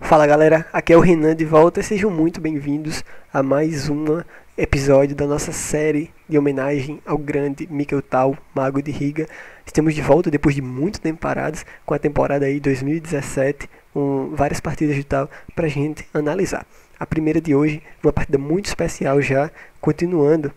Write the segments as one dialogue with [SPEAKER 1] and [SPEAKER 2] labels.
[SPEAKER 1] Fala galera, aqui é o Renan de volta e sejam muito bem-vindos a mais um episódio da nossa série de homenagem ao grande Mikkel Tal, Mago de Riga. Estamos de volta depois de muito tempo parados com a temporada aí 2017, com várias partidas de Tal pra gente analisar. A primeira de hoje, uma partida muito especial já, continuando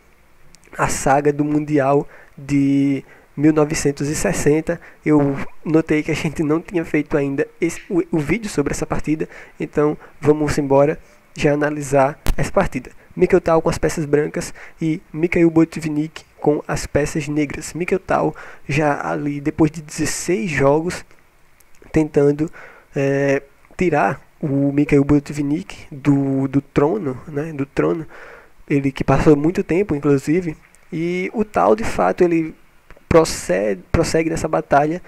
[SPEAKER 1] a saga do Mundial de 1960. Eu notei que a gente não tinha feito ainda o vídeo sobre essa partida, então vamos embora já analisar essa partida. Mikkel Tal com as peças brancas e Mikhail Botvinnik com as peças negras. Mikkel Tal já ali depois de 16 jogos tentando tirar o Mikhail Botvinnik do trono, né, do trono, ele que passou muito tempo inclusive, e o Tal de fato ele prossegue nessa batalha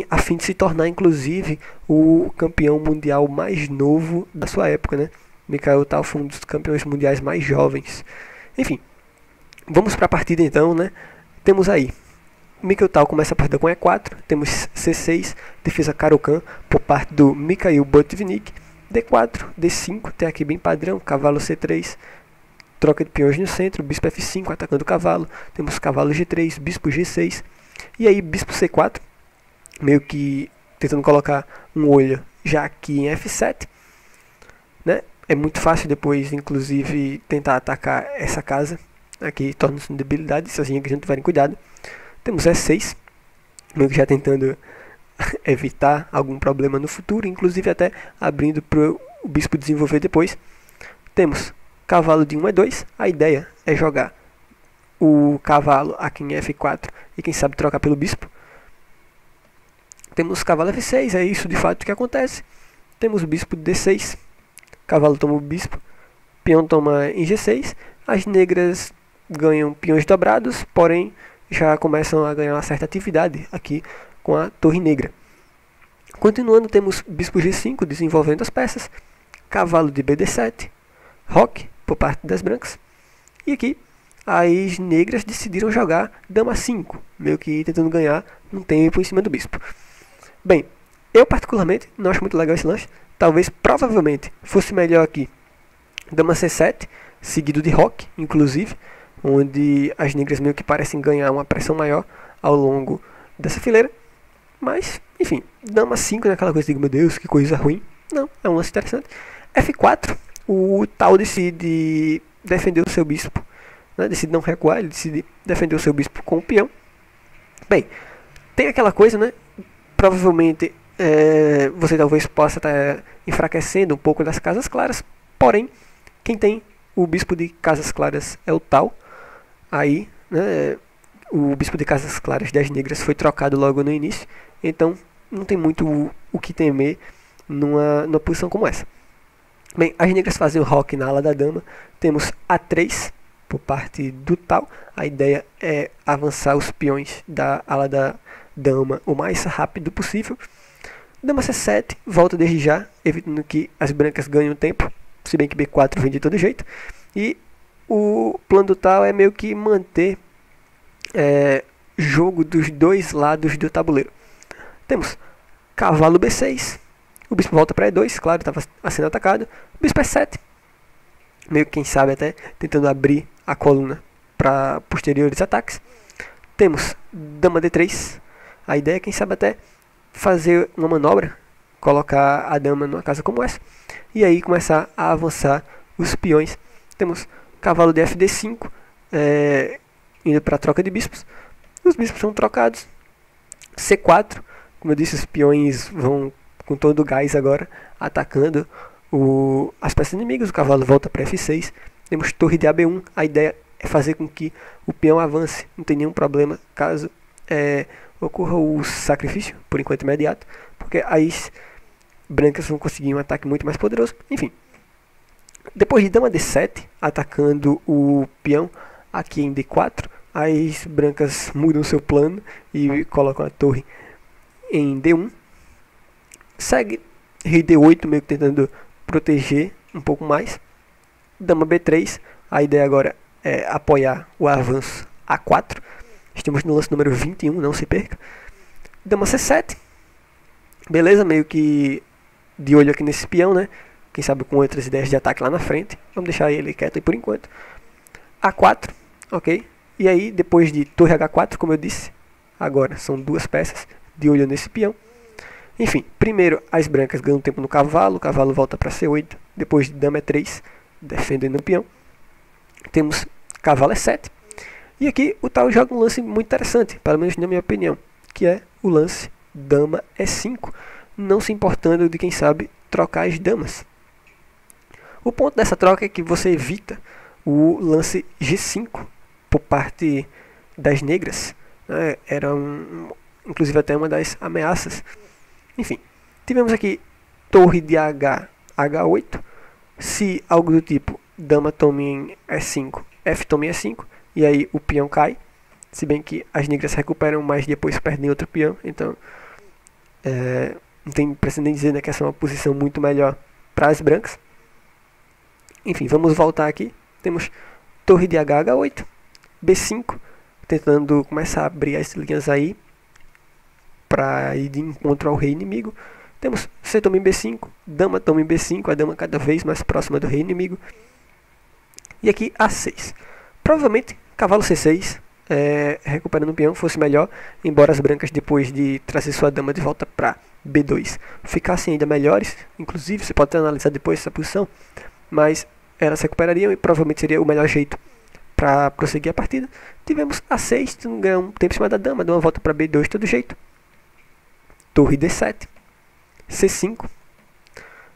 [SPEAKER 1] a fim de se tornar inclusive o campeão mundial mais novo da sua época, né? Mikhail Tal foi um dos campeões mundiais mais jovens. Enfim, vamos para a partida então, né? Temos aí Mikkel Tal começa a partida com E4, temos C6, defesa Caro-Kann por parte do Mikhail Botvinnik, D4, D5, até aqui bem padrão, cavalo C3, troca de peões no centro, bispo F5 atacando o cavalo, temos cavalo G3, bispo G6, e aí bispo C4, meio que tentando colocar um olho já aqui em F7, né? É muito fácil depois, inclusive, tentar atacar essa casa, aqui torna-se uma debilidade, se as linhas não tiverem cuidado. Temos E6, meio que já tentando evitar algum problema no futuro, inclusive até abrindo para o bispo desenvolver depois. Temos cavalo de 1 E2, a ideia é jogar o cavalo aqui em F4 e quem sabe trocar pelo bispo. Temos cavalo F6, é isso de fato que acontece. Temos o bispo D6, cavalo toma o bispo, peão toma em G6, as negras ganham peões dobrados, porém já começam a ganhar uma certa atividade aqui com a torre negra. Continuando, temos bispo G5 desenvolvendo as peças, cavalo de BD7, roque por parte das brancas, e aqui as negras decidiram jogar dama 5, meio que tentando ganhar um tempo em cima do bispo. Bem, eu particularmente não acho muito legal esse lance, talvez provavelmente fosse melhor aqui dama C7, seguido de roque, inclusive, onde as negras meio que parecem ganhar uma pressão maior ao longo dessa fileira, mas, enfim, dama 5 naquela coisa de, meu Deus, que coisa ruim, não, é um lance interessante. F4, o Tal decide defender o seu bispo, né? Decide não recuar, ele decide defender o seu bispo com o peão. Bem, tem aquela coisa, né, provavelmente você talvez possa estar enfraquecendo um pouco das casas claras, porém, quem tem o bispo de casas claras é o Tal. Aí, né, o bispo de casas claras das negras foi trocado logo no início, então não tem muito o que temer numa posição como essa. Bem, as negras fazem o roque na ala da dama, temos A3 por parte do Tal, a ideia é avançar os peões da ala da dama o mais rápido possível. Dama C7, volta desde já, evitando que as brancas ganhem tempo, se bem que B4 vem de todo jeito, e o plano do Tal é meio que manter jogo dos dois lados do tabuleiro. Temos cavalo B6, o bispo volta para E2, claro, estava sendo atacado, bispo E7, meio que quem sabe até tentando abrir a coluna para posteriores ataques. Temos dama D3, a ideia é quem sabe até fazer uma manobra, colocar a dama numa casa como essa, e aí começar a avançar os peões. Temos cavalo de FD5, indo para a troca de bispos. Os bispos são trocados. C4, como eu disse, os peões vão com todo o gás agora, atacando as peças inimigas. O cavalo volta para F6. Temos torre de AB1. A ideia é fazer com que o peão avance. Não tem nenhum problema caso ocorra o sacrifício, por enquanto imediato, porque aí brancas vão conseguir um ataque muito mais poderoso. Enfim, depois de dama D7, atacando o peão aqui em D4, as brancas mudam seu plano e colocam a torre em D1. Segue rei D8, meio que tentando proteger um pouco mais. Dama B3, a ideia agora é apoiar o avanço A4. Estamos no lance número 21, não se perca. Dama C7, beleza, meio que de olho aqui nesse peão, né? Quem sabe com outras ideias de ataque lá na frente. Vamos deixar ele quieto aí por enquanto. A4, ok? E aí, depois de torre H4, como eu disse, agora são duas peças de olho nesse peão. Enfim, primeiro as brancas ganham tempo no cavalo, o cavalo volta para C8, depois de dama E3, defendendo o peão. Temos cavalo E7. E aqui o Tal joga um lance muito interessante, pelo menos na minha opinião, que é o lance dama E5, não se importando de, quem sabe, trocar as damas. O ponto dessa troca é que você evita o lance G5 por parte das negras, né? Era inclusive até uma das ameaças. Enfim, tivemos aqui torre de H8, se algo do tipo dama tome em E5, F tome em E5, e aí o peão cai, se bem que as negras recuperam, mas depois perdem outro peão, então não tem precisa nem dizer, né, que essa é uma posição muito melhor para as brancas. Enfim, vamos voltar aqui, temos torre de H8, B5, tentando começar a abrir as linhas aí para ir de encontro ao rei inimigo. Temos C toma em B5, dama toma em B5, a dama cada vez mais próxima do rei inimigo. E aqui A6. Provavelmente cavalo C6, recuperando o peão, fosse melhor, embora as brancas, depois de trazer sua dama de volta para B2, ficassem ainda melhores. Inclusive, você pode até analisar depois essa posição, mas elas recuperariam e provavelmente seria o melhor jeito para prosseguir a partida. Tivemos A6, ganhar um tempo em cima da dama, deu uma volta para B2 de todo jeito. Torre D7, C5,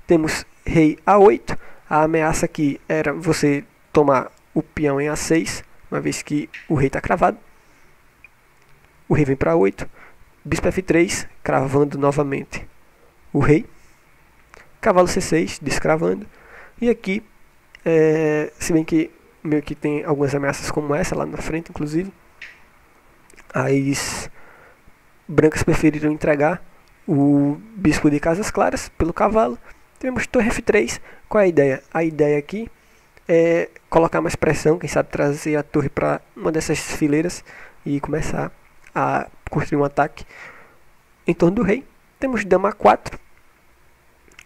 [SPEAKER 1] temos rei A8, a ameaça aqui era você tomar o peão em A6, uma vez que o rei está cravado. O rei vem para A8, bispo F3, cravando novamente o rei, cavalo C6, descravando, e aqui, se bem que meio que tem algumas ameaças como essa lá na frente, inclusive, as brancas preferiram entregar o bispo de Casas Claras pelo cavalo. Temos torre F3. Qual é a ideia? A ideia aqui é colocar mais pressão, quem sabe trazer a torre para uma dessas fileiras e começar a construir um ataque em torno do rei. Temos dama A4,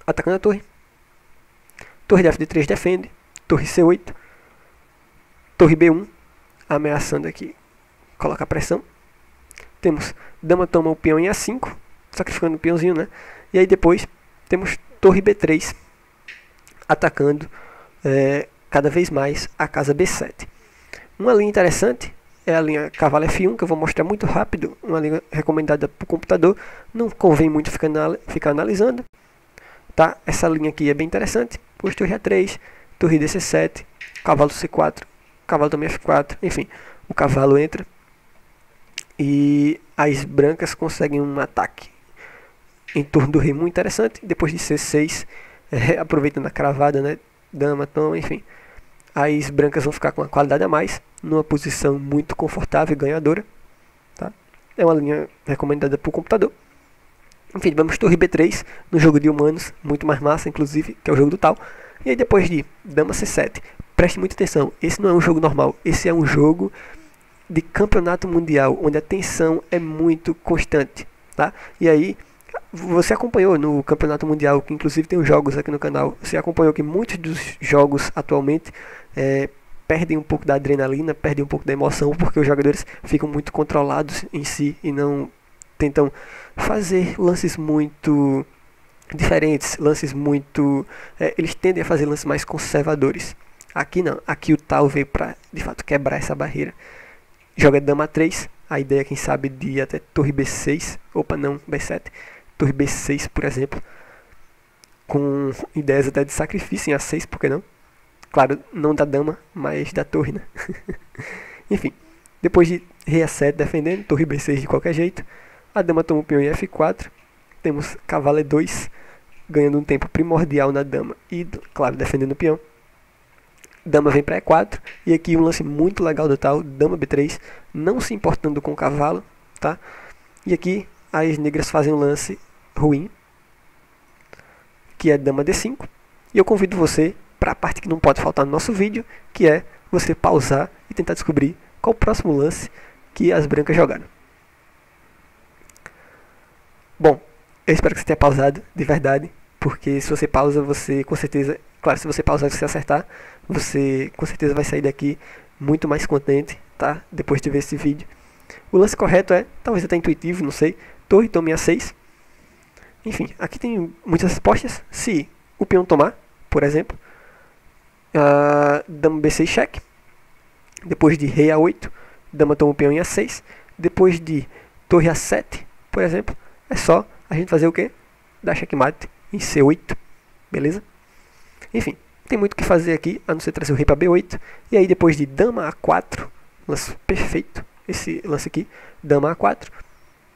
[SPEAKER 1] atacando a torre. Torre de F3 defende. Torre C8. Torre B1, ameaçando aqui colocar pressão. Temos dama toma o peão em A5, sacrificando o peãozinho, né? E aí depois temos torre B3, atacando cada vez mais a casa B7. Uma linha interessante é a linha cavalo F1, que eu vou mostrar muito rápido, uma linha recomendada para o computador, não convém muito ficar analisando. Tá? Essa linha aqui é bem interessante. Depois torre A3, torre DC7, cavalo C4, cavalo também F4, enfim, o cavalo entra e as brancas conseguem um ataque em torno do rei muito interessante. Depois de C6, aproveitando a cravada, né, dama, toma, enfim, as brancas vão ficar com uma qualidade a mais, numa posição muito confortável e ganhadora. Tá? É uma linha recomendada para o computador. Enfim, vamos torre B3 no jogo de humanos, muito mais massa, inclusive, que é o jogo do tal. E aí depois de dama C7, preste muita atenção, esse não é um jogo normal, esse é um jogo de campeonato mundial, onde a tensão é muito constante. Tá? E aí, você acompanhou no campeonato mundial, que inclusive tem os jogos aqui no canal, você acompanhou que muitos dos jogos atualmente perdem um pouco da adrenalina, perdem um pouco da emoção, porque os jogadores ficam muito controlados em si e não tentam fazer lances muito diferentes, lances muito... eles tendem a fazer lances mais conservadores. Aqui não, aqui o Tal veio para, de fato, quebrar essa barreira. Joga dama 3, a ideia, quem sabe, de ir até torre B6, opa, não, B7, torre B6, por exemplo, com ideias até de sacrifício em A6, por que não? Claro, não da dama, mas da torre, né? Enfim, depois de rei A7 defendendo, torre B6 de qualquer jeito, a dama toma o peão em F4, temos cavalo E2, ganhando um tempo primordial na dama e, claro, defendendo o peão. Dama vem para E4, e aqui um lance muito legal do tal, dama B3, não se importando com o cavalo, tá? E aqui as negras fazem um lance ruim, que é dama D5, e eu convido você para a parte que não pode faltar no nosso vídeo, que é você pausar e tentar descobrir qual o próximo lance que as brancas jogaram. Bom, eu espero que você tenha pausado, de verdade, porque se você pausa, você com certeza, claro, se você pausar e você acertar, você com certeza vai sair daqui muito mais contente, tá? Depois de ver esse vídeo. O lance correto é, talvez até intuitivo, não sei, torre tome A6. Enfim, aqui tem muitas respostas. Se o peão tomar, por exemplo, dama B6 cheque. Depois de rei A8, dama toma o peão em A6. Depois de torre A7, por exemplo, é só a gente fazer o quê? Dar checkmate em C8, beleza? Enfim, tem muito o que fazer aqui, a não ser trazer o rei para B8. E aí depois de dama A4, lance perfeito, esse lance aqui, dama A4,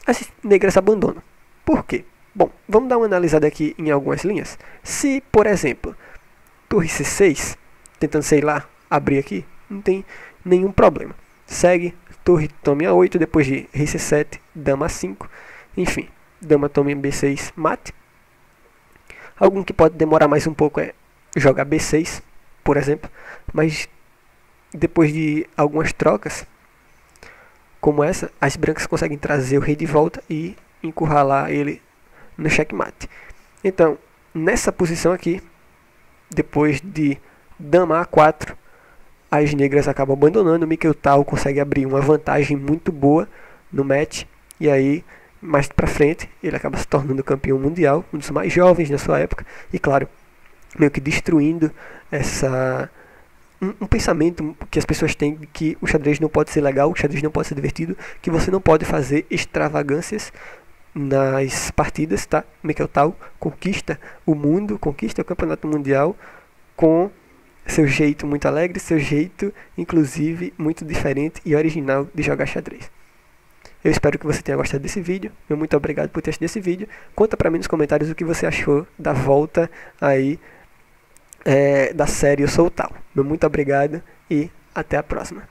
[SPEAKER 1] as negras abandonam. Por quê? Bom, vamos dar uma analisada aqui em algumas linhas. Se, por exemplo, torre C6, tentando, sei lá, abrir aqui, não tem nenhum problema. Segue, torre tome A8, depois de rei C7, dama A5, enfim, dama tome B6, mate. Algum que pode demorar mais um pouco é jogar B6, por exemplo, mas depois de algumas trocas, como essa, as brancas conseguem trazer o rei de volta e encurralar ele no checkmate. Então, nessa posição aqui, depois de dama A4, as negras acabam abandonando. O Mikhail Tal consegue abrir uma vantagem muito boa no match, e aí mais pra frente ele acaba se tornando campeão mundial, um dos mais jovens na sua época, e claro, meio que destruindo um pensamento que as pessoas têm de que o xadrez não pode ser legal, o xadrez não pode ser divertido, que você não pode fazer extravagâncias nas partidas, tá? Mikhail Tal conquista o mundo, conquista o campeonato mundial com seu jeito muito alegre, seu jeito inclusive muito diferente e original de jogar xadrez. Eu espero que você tenha gostado desse vídeo. Meu muito obrigado por ter assistido esse vídeo. Conta pra mim nos comentários o que você achou da volta aí da série Eu Sou o Tal. Meu muito obrigado e até a próxima.